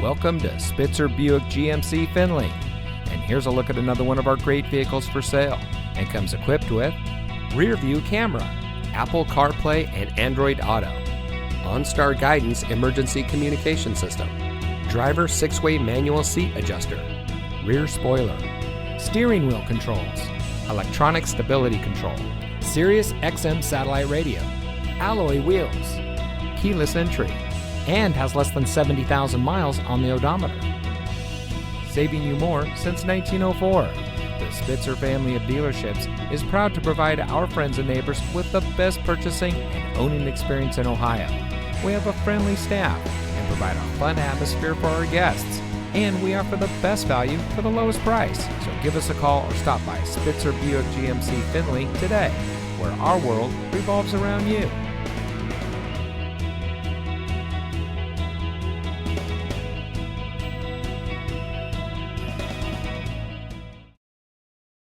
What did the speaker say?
Welcome to Spitzer Buick GMC Findlay. And here's a look at another one of our great vehicles for sale. And comes equipped with rear view camera, Apple CarPlay and Android Auto, OnStar Guidance emergency communication system, driver 6-way manual seat adjuster, rear spoiler, steering wheel controls, electronic stability control, Sirius XM satellite radio, alloy wheels, keyless entry, and has less than 70,000 miles on the odometer. Saving you more since 1904. The Spitzer family of dealerships is proud to provide our friends and neighbors with the best purchasing and owning experience in Ohio. We have a friendly staff and provide a fun atmosphere for our guests. And we offer the best value for the lowest price. So give us a call or stop by Spitzer Buick GMC Findlay today, where our world revolves around you.